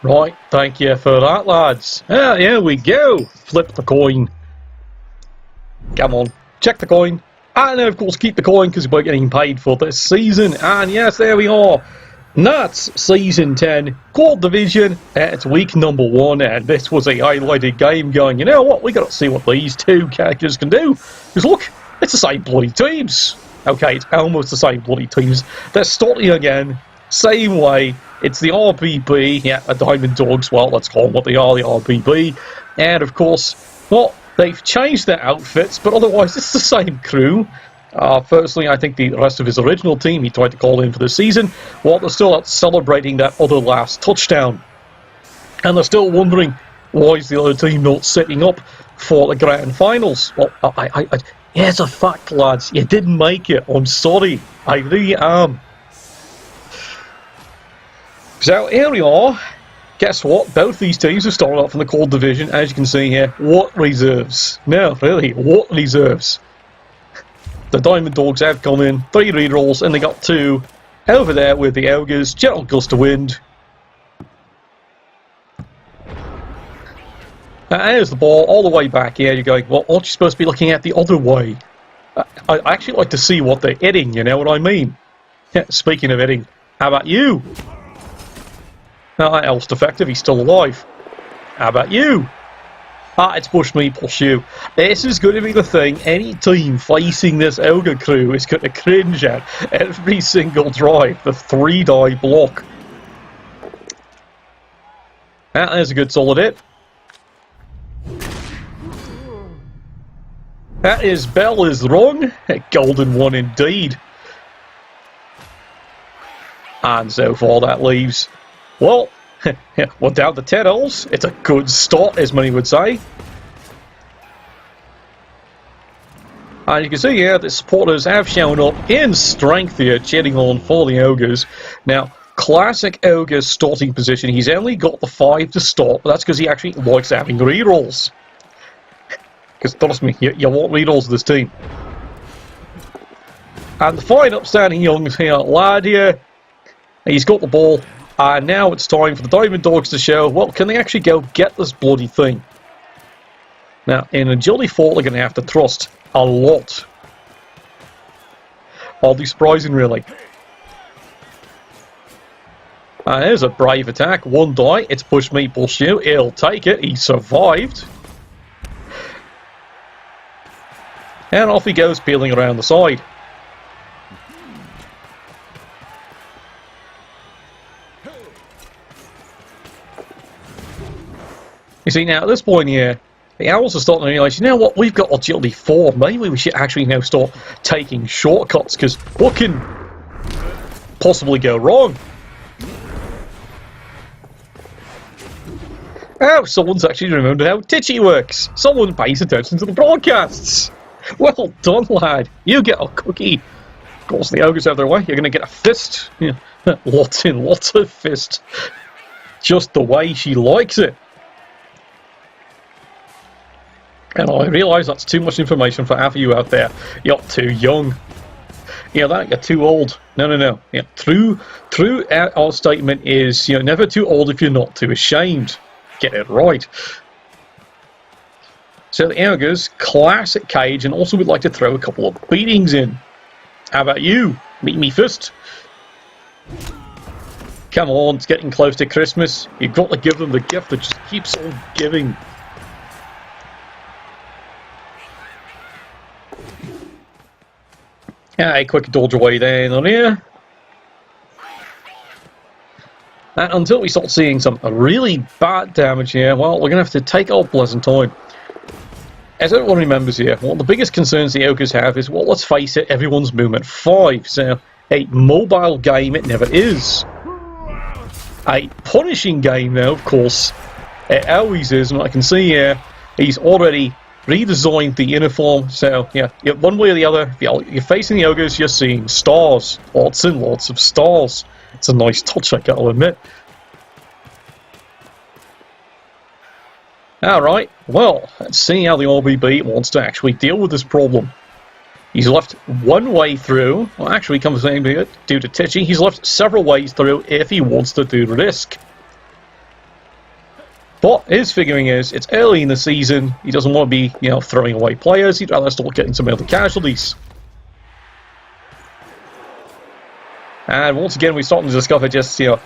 Right, thank you for that, lads. Ah, here we go. Flip the coin. Come on, check the coin. And of course keep the coin because we're getting paid for this season. And yes, there we are. NATTS Season 10, Core Division. It's week number 1, and this was a highlighted game going, you know what, we got to see what these two characters can do. Because look, it's the same bloody teams. Okay, it's almost the same bloody teams. They're starting again, same way. It's the RBB, yeah, the Diamond Dogs, well, let's call them what they are, the RBB. And of course, well, they've changed their outfits, but otherwise it's the same crew. Firstly, I think the rest of his original team he tried to call in for the season, well, they're still out celebrating that other last touchdown. And they're still wondering, why is the other team not setting up for the grand finals? Well, yeah, it's a fact, lads. You didn't make it. I'm sorry. I really am. So here we are. Guess what? Both these teams have started off in the core division. As you can see here, what reserves? No, really, what reserves? The Diamond Dogs have come in, 3 rerolls, and they got 2 over there with the Ogres, gentle gust of wind. There's the ball all the way back here. You're going, well, aren't you supposed to be looking at the other way? I actually like to see what they're hitting, you know what I mean? Yeah, speaking of hitting, how about you? Elf's defective, he's still alive. How about you? It's push me, push you. This is going to be the thing. Any team facing this Ogre crew is going to cringe at every single drive. The 3-die block. There's a good solid hit. That is Bell is wrong. A golden one indeed. And so far that leaves... Well, we're down to 10 elves. It's a good start, as many would say. And you can see here the supporters have shown up in strength here, cheering on for the Ogres. Now, classic Ogre starting position. He's only got the 5 to start, but that's because he actually likes having rerolls. Because, trust me, you want rerolls of this team. And the fine upstanding young lad here, he's got the ball. And now it's time for the Diamond Dogs to show, well, can they actually go get this bloody thing? Now, in Agility 4, they're going to have to thrust a lot. Hardly surprising, really. And there's a brave attack. 1 die. It's push me, push you. He'll take it. He survived. And off he goes, peeling around the side. You see, now at this point here, the Owls are starting to realise, you know what, we've got Agility 4, maybe we should actually now start taking shortcuts, because what can possibly go wrong? Oh, someone's actually remembered how Titchy works. Someone pays attention to the broadcasts. Well done, lad. You get a cookie. Of course, the Ogres have their way. You're going to get a fist. Yeah. Lots and lots of fist. Just the way she likes it. And I realise that's too much information for half of you out there. You're too young. Yeah, that you're too old. No. Yeah, true. Our statement is, you're never too old if you're not too ashamed. Get it right. So the Ogres, classic cage, and also would like to throw a couple of beatings in. How about you? Meet me first. Come on, it's getting close to Christmas. You've got to give them the gift that just keeps on giving. A quick dodge away there and here. And until we start seeing some really bad damage here, well, we're going to have to take our pleasant time. As everyone remembers here, one of the biggest concerns the Ogres have is, well, let's face it, everyone's movement 5. So, a mobile game it never is. A punishing game, though, of course, it always is. And I can see here, he's already redesigned the uniform. So, yeah, one way or the other, if you're facing the Ogres, you're seeing stars. Lots and lots of stars. It's a nice touch, I gotta admit. Alright, well, let's see how the RBB wants to actually deal with this problem. He's left one way through. Well, actually, comes due to Titchy, he's left several ways through if he wants to do risk. But his figuring is, it's early in the season, he doesn't want to be, you know, throwing away players, he'd rather start getting some other casualties. And once again, we're starting to discover just, you know,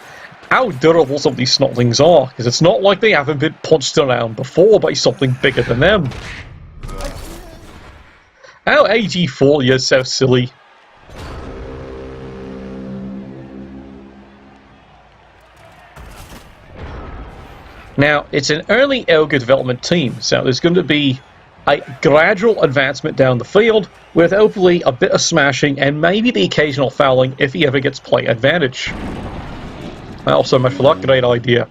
how durable some of these snotlings are, because it's not like they haven't been punched around before by something bigger than them. How AG4 is so silly. Now, it's an early ogre development team, so there's going to be a gradual advancement down the field, with hopefully a bit of smashing and maybe the occasional fouling if he ever gets play advantage. Well, so much for that great idea.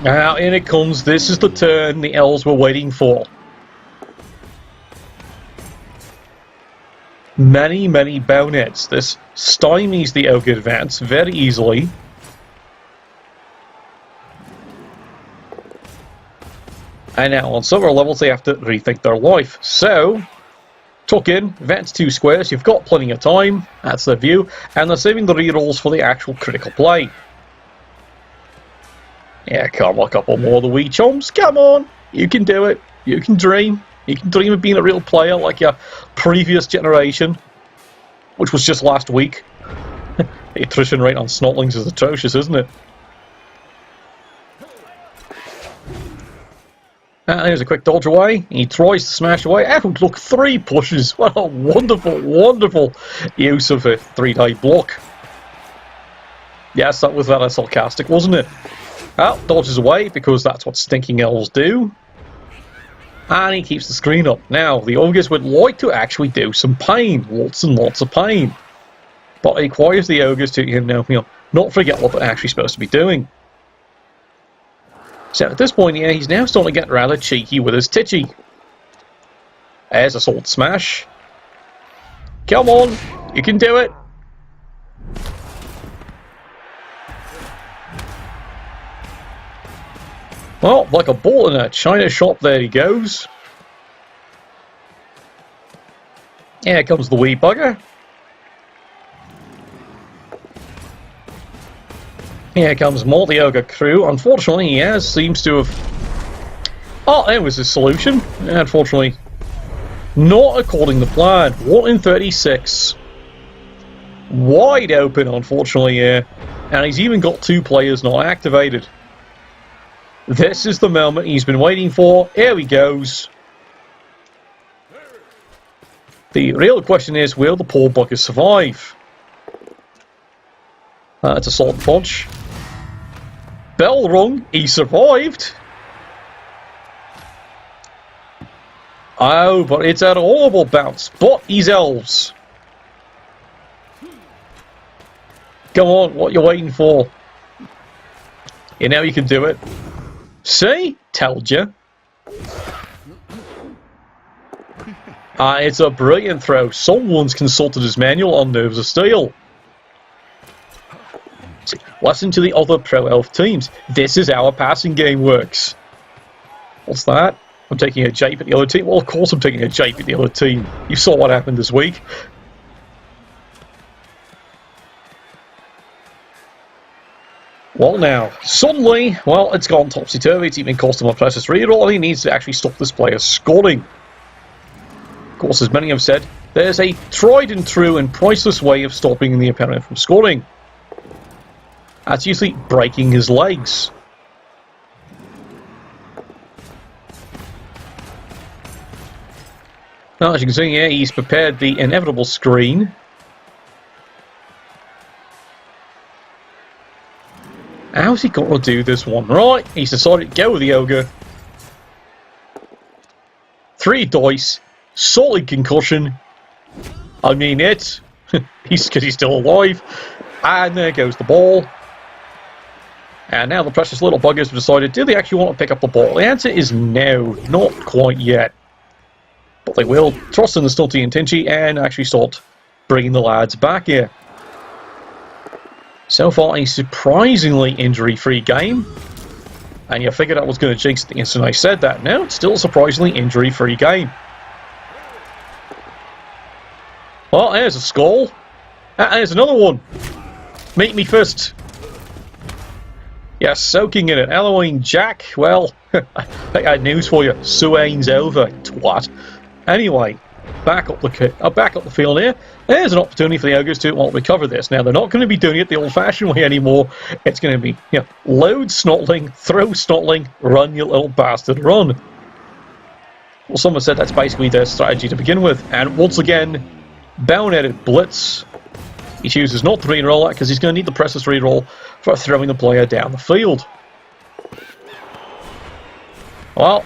Now, in it comes. This is the turn the elves were waiting for. Many, many bowheads. This stymies the ogre advance very easily. And now on several levels they have to rethink their life. So, tuck in, advance 2 squares, you've got plenty of time, that's the view, and they're saving the rerolls for the actual critical play. Yeah, come on, a couple more of the wee chums, come on, you can do it, you can dream of being a real player like your previous generation, which was just last week. The attrition rate on snotlings is atrocious, isn't it? There's a quick dodge away. He tries to smash away. Oh, look, 3 pushes. What a wonderful, wonderful use of a 3-die block. Yes, that was rather sarcastic, wasn't it? Well, dodges away because that's what stinking elves do. And he keeps the screen up. Now, the ogres would like to actually do some pain. Lots and lots of pain. But it requires the ogres to, you know, not forget what they're actually supposed to be doing. So at this point, yeah, he's now starting to get rather cheeky with his titchy. There's a sword smash. Come on, you can do it. Well, like a ball in a china shop, there he goes. Here comes the wee bugger. Here comes more the ogre crew. Unfortunately, he seems to have... Oh, there was his solution. Unfortunately, not according to plan. 1 in 36. Wide open, unfortunately, yeah. And he's even got 2 players not activated. This is the moment he's been waiting for. Here he goes. The real question is, will the poor bugger survive? It's a solid punch. Bell rung, he survived. Oh, but it's a horrible bounce. But he's elves. Come on, what you waiting for? You know you can do it. See? Told you. It's a brilliant throw. Someone's consulted his manual on Nerves of Steel. Listen to the other Pro Elf teams. This is how a passing game works. What's that? I'm taking a jape at the other team? Well, of course I'm taking a jape at the other team. You saw what happened this week. Well now, suddenly, well, it's gone topsy-turvy. It's even cost him a precious reroll, and he needs to actually stop this player scoring. Of course, as many have said, there's a tried and true and priceless way of stopping the opponent from scoring. That's usually breaking his legs. Now, as you can see here, he's prepared the inevitable screen. How's he got to do this one? Right, he's decided to go with the ogre. 3 dice, solid concussion. I mean it. Because he's still alive. And there goes the ball. And now the precious little buggers have decided, do they actually want to pick up the ball? The answer is no, not quite yet. But they will trust in the Stunty and Tinchy and actually start bringing the lads back here. So far, a surprisingly injury-free game. And you figured I was going to jinx the instant I said that. No, it's still a surprisingly injury-free game. Well, there's a skull. There's another one. Meet me first. Yeah, soaking in it. Halloween Jack, well, I had news for you. Sane's over, twat. Anyway, back up the field here. There's an opportunity for the Ogres to recover this. Now, they're not going to be doing it the old-fashioned way anymore. It's going to be, load snotling, throw snotling, run, you little bastard, run. Well, someone said that's basically their strategy to begin with. And once again, boneheaded blitz. He chooses not to re-roll that because he's going to need the precious re-roll for throwing the player down the field. Well,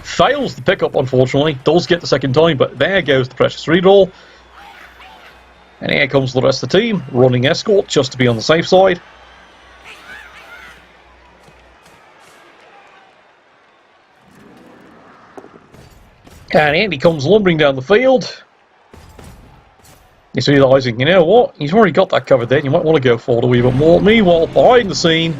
fails the pickup, unfortunately. Does get the second time, but there goes the precious re-roll. And here comes the rest of the team, running escort just to be on the safe side. And Andy comes lumbering down the field. He's realising, you know what, he's already got that covered there, you might want to go forward a wee bit more. Meanwhile, behind the scene,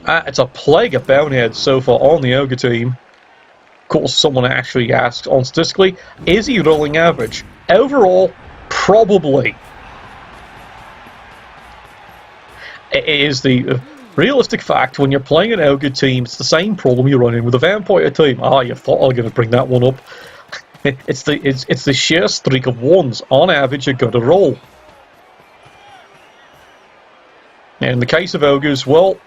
it's a plague of boneheads so far on the Ogre team. Of course, someone actually asked on statistically, is he rolling average? Overall, probably. It is the realistic fact, when you're playing an Ogre team, it's the same problem you run in with a Vampire team. You thought I was going to bring that one up. It's the sheer streak of ones. On average, you're going to roll. And in the case of Ogres, well,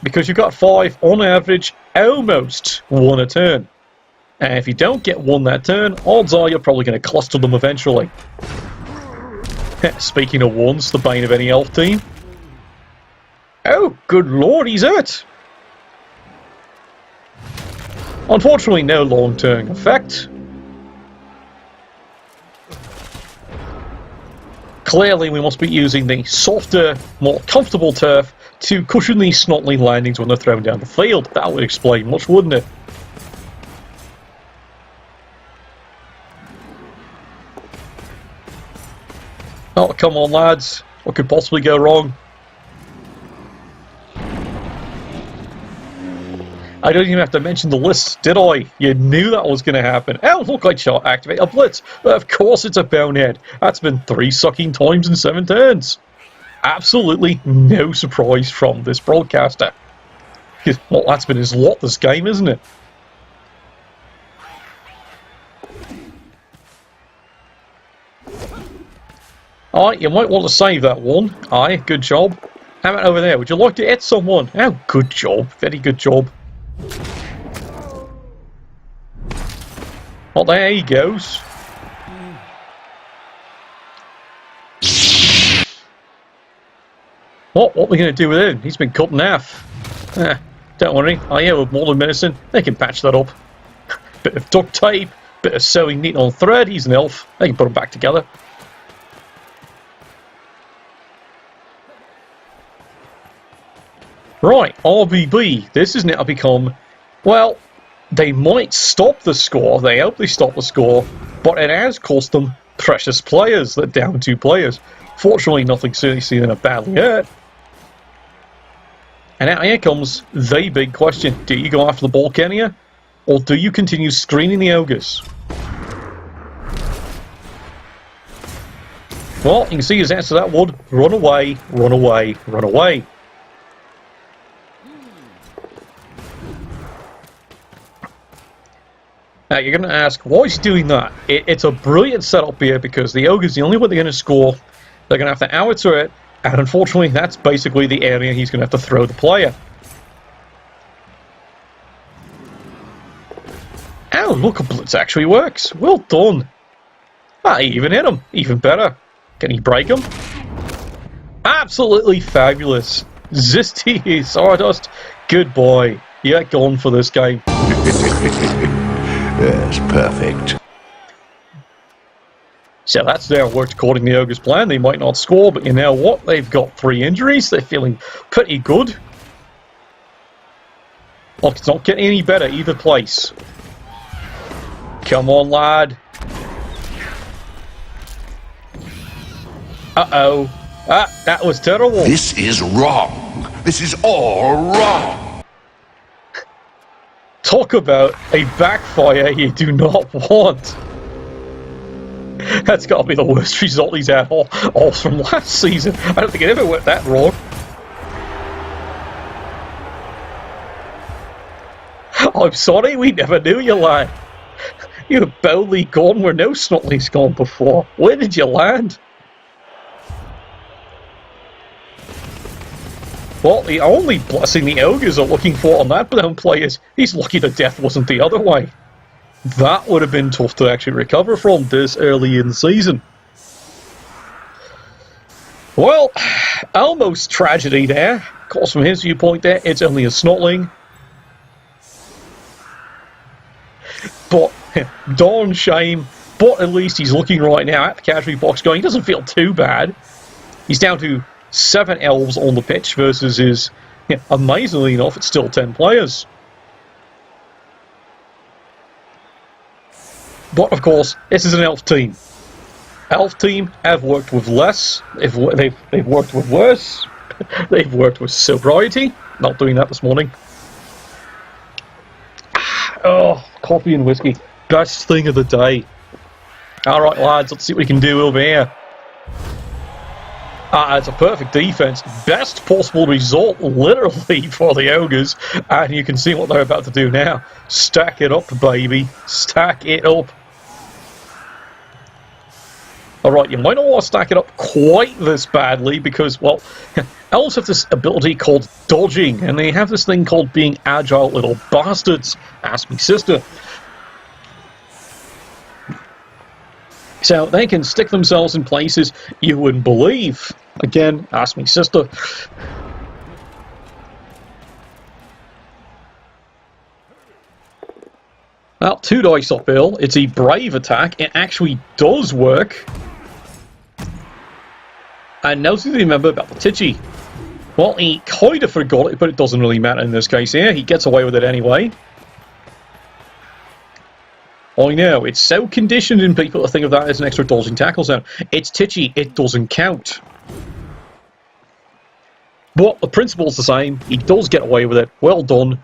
because you've got 5 on average, almost 1 a turn. And if you don't get 1 that turn, odds are you're probably going to cluster them eventually. Speaking of ones, the bane of any elf team. Oh, good lord, he's hurt! Unfortunately, no long-term effect. Clearly, we must be using the softer, more comfortable turf to cushion these snotling landings when they're thrown down the field. That would explain much, wouldn't it? Oh, come on, lads. What could possibly go wrong? I don't even have to mention the list, did I? You knew that was going to happen. Oh, look, I shall activate a blitz. Of course it's a bonehead. That's been 3 sucking times in 7 turns. Absolutely no surprise from this broadcaster. Well, that's been his lot this game, isn't it? Alright, you might want to save that one. Aye, good job. How about over there? Would you like to hit someone? Oh, good job. Very good job. Well, there he goes. What are we going to do with him? He's been cut in half. Don't worry. With more than medicine, they can patch that up. Bit of duct tape, bit of sewing neat on thread. He's an elf. They can put them back together. Right, RBB. This is now become, well, they might stop the score. They hope they stop the score, but it has cost them precious players. They're down 2 players. Fortunately, nothing seriously in a badly hurt. And now here comes the big question. Do you go after the ball carrier, or do you continue screening the Ogres? Well, you can see his answer to that would run away, run away, run away. Now, you're going to ask, why is he doing that? It's a brilliant setup here because the Ogre's the only way they're going to score. They're going to have to howitzer it, and unfortunately, that's basically the area he's going to have to throw the player. Oh, look, a blitz actually works. Well done. He even hit him. Even better. Can he break him? Absolutely fabulous. Zisty Sawdust. Good boy. You're gone for this game. Yes, perfect. So that's now worked according to the Ogre's plan. They might not score, but you know what? They've got 3 injuries. They're feeling pretty good. Look, it's not getting any better either place. Come on, lad. Uh-oh. That was terrible. This is wrong. This is all wrong. Talk about a backfire you do not want. That's got to be the worst result he's had all from last season. I don't think it ever went that wrong. I'm sorry, we never knew you, lad. You're boldly gone where no Snotley's gone before. Where did you land? Well, the only blessing the Ogres are looking for on that brown play is he's lucky to death wasn't the other way. That would have been tough to actually recover from this early in the season. Well, almost tragedy there. Of course, from his viewpoint there, it's only a Snotling. But, darn shame. But at least he's looking right now at the casualty box going, he doesn't feel too bad. He's down to 7 elves on the pitch versus his, amazingly enough, it's still 10 players. But, of course, this is an elf team. Elf team have worked with less, they've worked with worse, they've worked with sobriety. Not doing that this morning. Oh, coffee and whiskey. Best thing of the day. Alright lads, let's see what we can do over here. It's a perfect defense. Best possible result, literally, for the Ogres. And you can see what they're about to do now. Stack it up, baby. Stack it up. Alright, you might not want to stack it up quite this badly because, well, elves have this ability called dodging, and they have this thing called being agile little bastards. Ask me sister. So they can stick themselves in places you wouldn't believe. Again, ask me sister. Well, 2 dice uphill. It's a brave attack. It actually does work. And now to remember about the Titchy. Well, he kind of forgot it, but it doesn't really matter in this case here. He gets away with it anyway. I know, it's so conditioned in people to think of that as an extra dodging tackle zone. It's Titchy, it doesn't count. But the principle's the same. He does get away with it. Well done.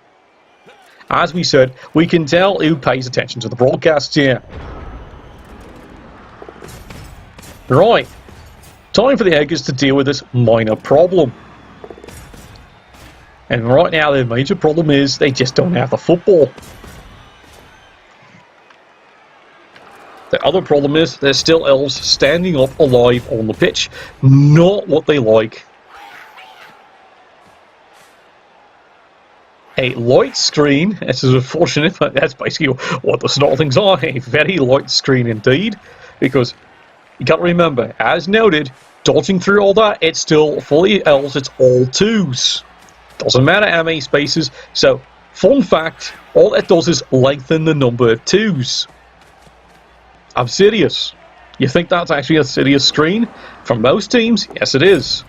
As we said, we can tell who pays attention to the broadcasts here. Right. Time for the Ogres to deal with this minor problem. And right now their major problem is they just don't have the football. The other problem is there's still elves standing up alive on the pitch. Not what they like. A light screen, this is unfortunate, but that's basically what the Snotlings are. A very light screen indeed. Because you got to remember, as noted, dodging through all that, it's still fully elves, it's all 2s. Doesn't matter how many spaces. So, fun fact, all it does is lengthen the number of 2s. I'm serious. You think that's actually a serious screen? For most teams, yes it is.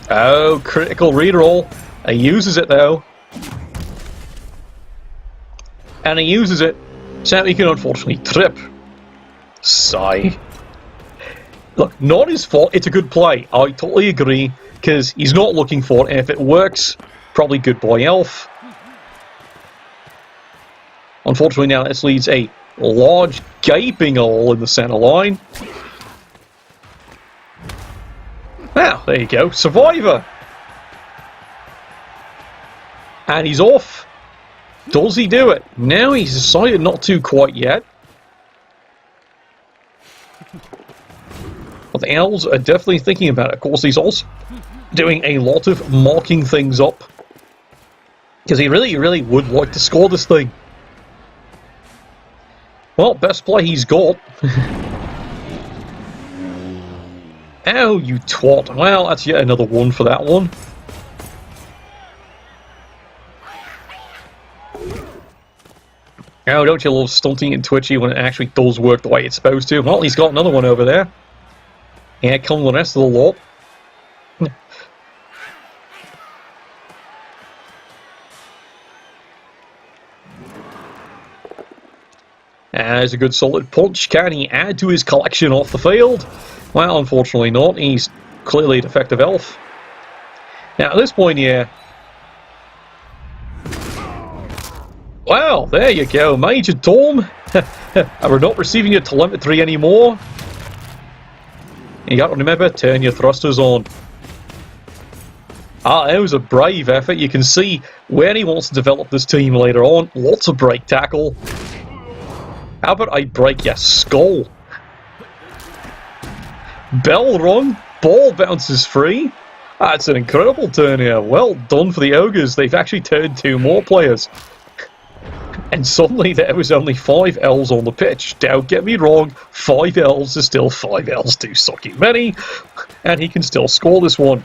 Oh, critical reroll. He uses it though. And he uses it so he can unfortunately trip. Sigh. Look, not his fault, it's a good play. I totally agree, because he's not looking for it, and if it works, probably goodbye elf. Unfortunately now this leads a large gaping hole in the centre line. Now, there you go, Survivor! And he's off. Does he do it? No, he's decided not to quite yet. But the elves are definitely thinking about it. Of course, he's also doing a lot of marking things up. Because he really, really would like to score this thing. Well, best play he's got. Ow, you twat. Well, that's yet another one for that one. Oh, don't you love stunting and twitchy when it actually does work the way it's supposed to? Well, he's got another one over there. Yeah, come the rest of the lot. There's a good solid punch. Can he add to his collection off the field? Well, unfortunately not. He's clearly a defective elf. Now, at this point here... Wow, there you go, Major Tom. We're not receiving your telemetry anymore. You got to remember, turn your thrusters on. It was a brave effort. You can see when he wants to develop this team later on. Lots of break tackle. How about I break your skull? Bell rung. Ball bounces free. That's an incredible turn here. Well done for the Ogres. They've actually turned 2 more players. And suddenly there was only 5 elves on the pitch. Don't get me wrong, 5 elves is still 5 elves too sucky many. And he can still score this one.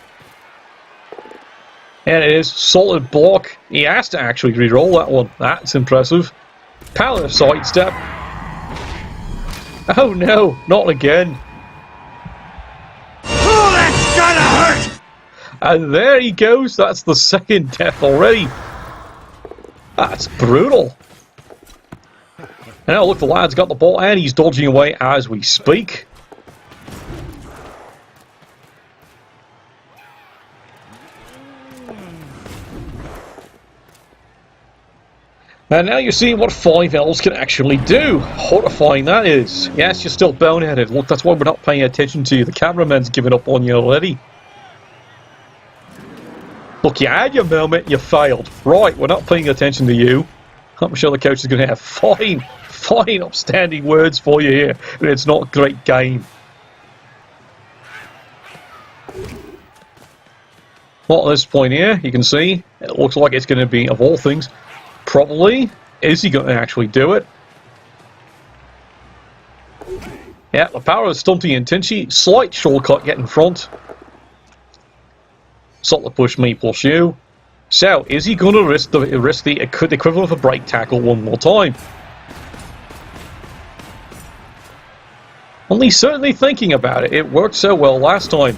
And it is solid block. He has to actually re-roll that one. That's impressive. Power sidestep. Oh no, not again. Oh, that's gonna hurt! And there he goes. That's the 2nd death already. That's brutal. Now look, the lad's got the ball and he's dodging away as we speak. And now you're seeing what 5 elves can actually do. Horrifying that is. Yes, you're still boneheaded. Look, that's why we're not paying attention to you. The cameraman's given up on you already. Look, you had your moment, you failed. Right, we're not paying attention to you. I'm sure the coach is going to have fine upstanding words for you here. It's not a great game. Well, at this point here, you can see, it looks like it's going to be, of all things, probably, is he going to actually do it? Yeah, the power of Stumpy and Tinchy, slight shortcut get in front. Solid push me plus you. So, is he going to risk the equivalent of a break tackle one more time? Well, he's certainly thinking about it. It worked so well last time.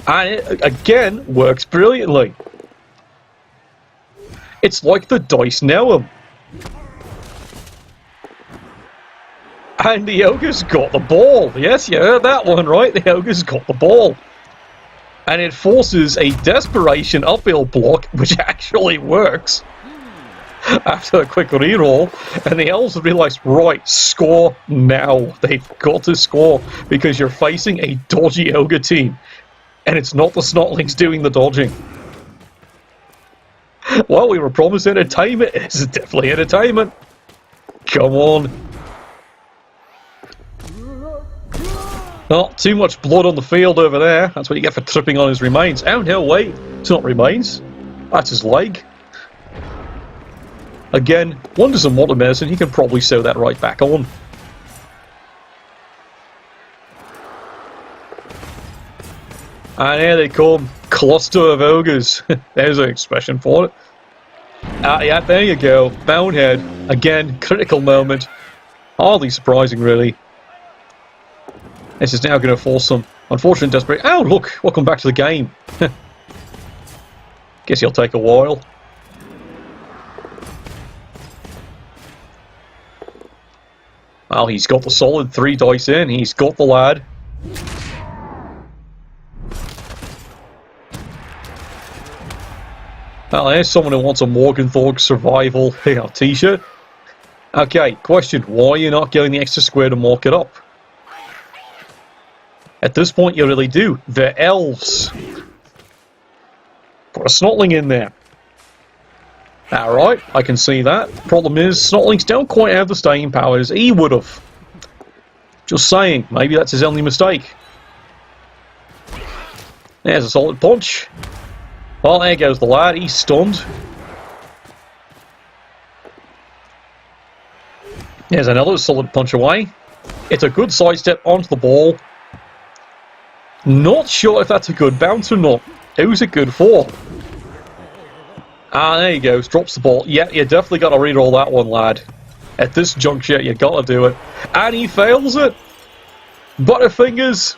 And it, again, works brilliantly. It's like the dice know him. And the Ogre's got the ball. Yes, you heard that one right. The Ogre's got the ball. And it forces a desperation uphill block, which actually works. After a quick reroll, and the Elves have realised, right, score now. They've got to score because you're facing a dodgy Ogre team. And it's not the Snotlings doing the dodging. Well, we were promised entertainment. It's definitely entertainment. Come on. Not too much blood on the field over there. That's what you get for tripping on his remains. Oh no, wait. It's not remains. That's his leg. Again, one doesn't want a medicine. He can probably sew that right back on. And here they come. Cluster of ogres. There's an expression for it. Yeah, there you go. Bonehead. Again, critical moment. Hardly surprising, really. This is now going to force some unfortunate desperation. Oh, look! Welcome back to the game. Guess he'll take a while. Well, he's got the solid 3 dice in. He's got the lad. Well, there's someone who wants a Morgenthau survival t-shirt. Okay, question. Why are you not getting the extra square to mark it up? At this point, you really do. They're elves. Put a Snotling in there. Alright, I can see that. Problem is, Snotlings don't quite have the staying power as he would have. Just saying, maybe that's his only mistake. There's a solid punch. Well, there goes the lad. He's stunned. There's another solid punch away. It's a good sidestep onto the ball. Not sure if that's a good bounce or not. Who's it good for? Ah, there he goes. Drops the ball. Yeah, you definitely got to reroll that one, lad. At this juncture, you got to do it. And he fails it. Butterfingers.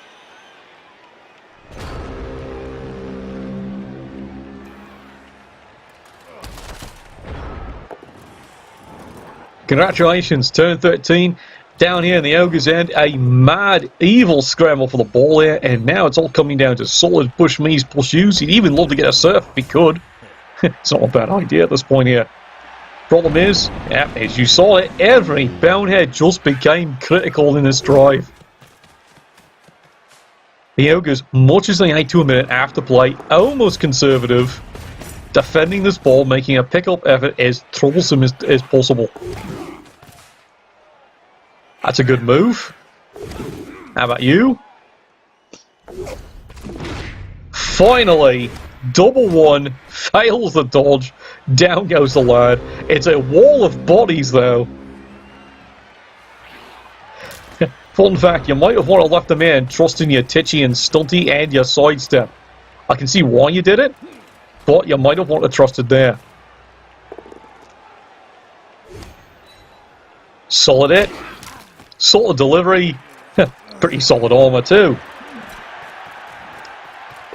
Congratulations, turn 13. Down here in the Ogre's End, a mad, evil scramble for the ball here, and now it's all coming down to solid push me's plus use. He'd even love to get a surf if he could. It's not a bad idea at this point here. Problem is, yeah, as you saw it, every bonehead just became critical in this drive. The Ogres, much as they like to admit after play, almost conservative, defending this ball, making a pick-up effort as troublesome as possible. That's a good move. How about you? Finally, double one, fails the dodge, down goes the lad. It's a wall of bodies though. Fun fact, you might have want to left them in, trusting your titchy and stunty and your sidestep. I can see why you did it, but you might have wanted to trust it there. Solid hit. Solid delivery. Pretty solid armor too.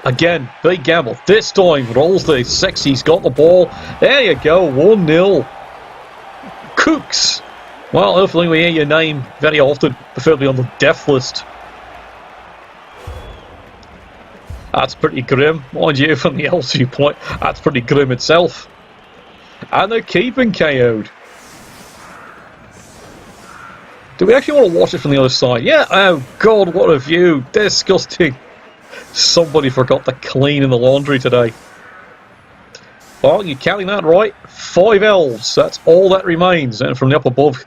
Again, big gamble. This time, rolls the 6, he's got the ball. There you go, 1-0. Cooks. Well, hopefully we hear your name very often, preferably on the death list. That's pretty grim. Mind you, from the Elves viewpoint, that's pretty grim itself. And they're keeping KO'd. Do we actually want to watch it from the other side? Yeah, oh god, what a view. Disgusting. Somebody forgot to clean in the laundry today. Well, you're counting that right. 5 elves, that's all that remains. And from the up above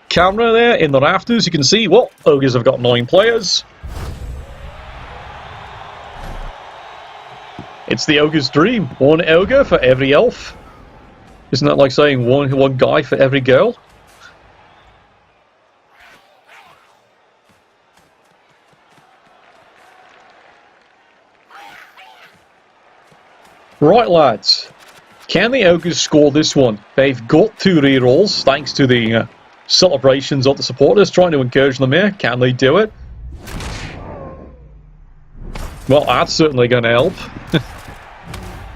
camera there in the rafters, you can see, well, Ogres have got 9 players. It's the Ogre's dream. 1 ogre for every elf. Isn't that like saying one guy for every girl? Right, lads. Can the Ogres score this one? They've got 2 rerolls, thanks to the celebrations of the supporters trying to encourage them here. Can they do it? Well, that's certainly going to help.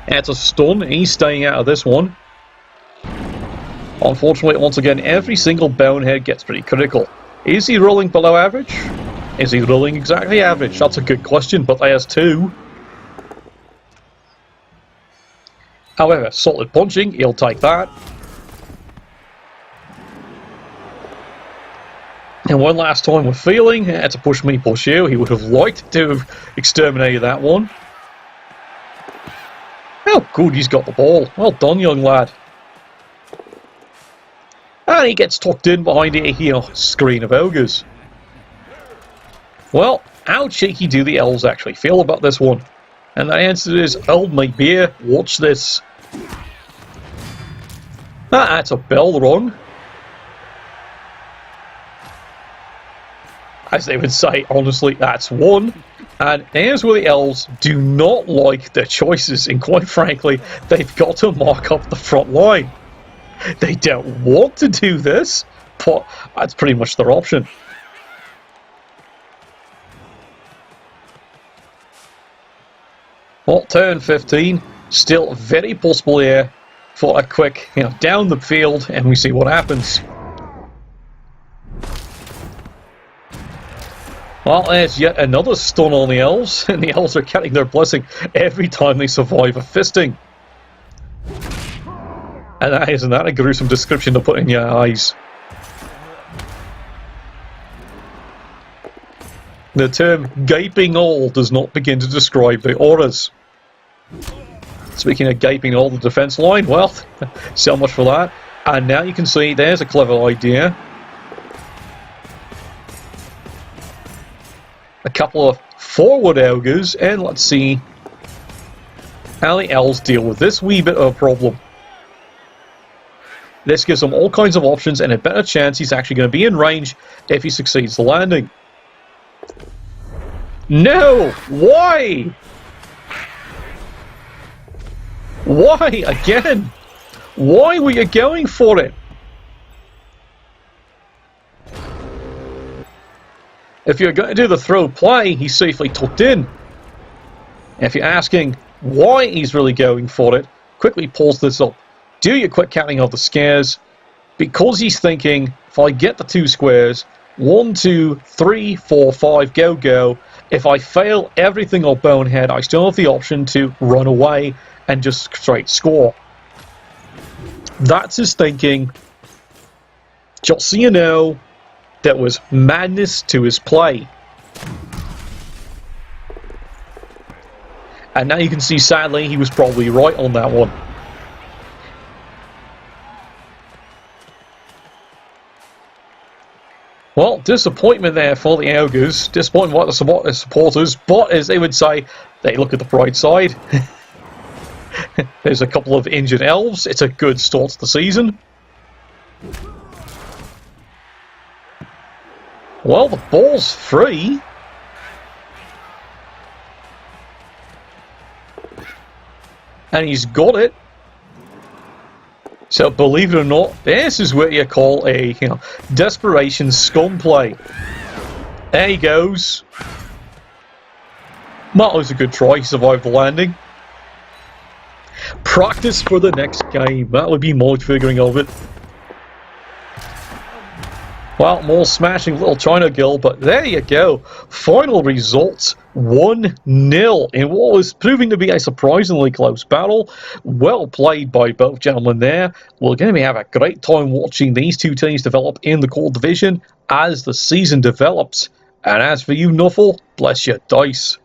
It's a stun. He's staying out of this one. Unfortunately, once again, every single bonehead gets pretty critical. Is he rolling below average? Is he rolling exactly average? That's a good question, but there's 2. However, solid punching, he'll take that. And one last time we're feeling, it's a push me, push you. He would have liked to have exterminated that one. Oh, good, he's got the ball. Well done, young lad. And he gets tucked in behind a screen of ogres. Well, how cheeky do the elves actually feel about this one? And the answer is, hold my beer, watch this. That's a bell rung. As they would say, honestly, that's 1. And here's where the elves do not like their choices, and quite frankly, they've got to mark up the front line. They don't want to do this, but that's pretty much their option. Well, turn 15, still very possible here for a quick, down the field, and we see what happens. Well, there's yet another stun on the elves, and the elves are getting their blessing every time they survive a fisting. And isn't that a gruesome description to put in your eyes? The term gaping hole does not begin to describe the auras. Speaking of gaping hole, the defense line, well, so much for that. And now you can see there's a clever idea. A couple of forward ogres, and let's see how the elves deal with this wee bit of a problem. This gives him all kinds of options and a better chance he's actually going to be in range if he succeeds the landing. No! Why? Why? Again? Why were you going for it? If you're going to do the throw play, he's safely tucked in. If you're asking why he's really going for it, quickly pulls this up. Do your quick counting of the scares, because he's thinking, if I get the 2 squares, 1, 2, 3, 4, 5, go, go. If I fail everything or bonehead, I still have the option to run away and just straight score. That's his thinking. Just so you know, there was madness to his play. And now you can see, sadly, he was probably right on that one. Well, disappointment there for the Ogres. Disappointment by the supporters, but as they would say, they look at the bright side. There's a couple of injured elves. It's a good start to the season. Well, the ball's free. And he's got it. So, believe it or not, this is what you call a desperation scum play. There he goes. That was a good try. He survived the landing. Practice for the next game. That would be my figuring of it. Well, more smashing little China girl, but there you go. Final results 1-0 in what was proving to be a surprisingly close battle. Well played by both gentlemen there. We're going to have a great time watching these two teams develop in the core division as the season develops. And as for you, Nuffle, bless your dice.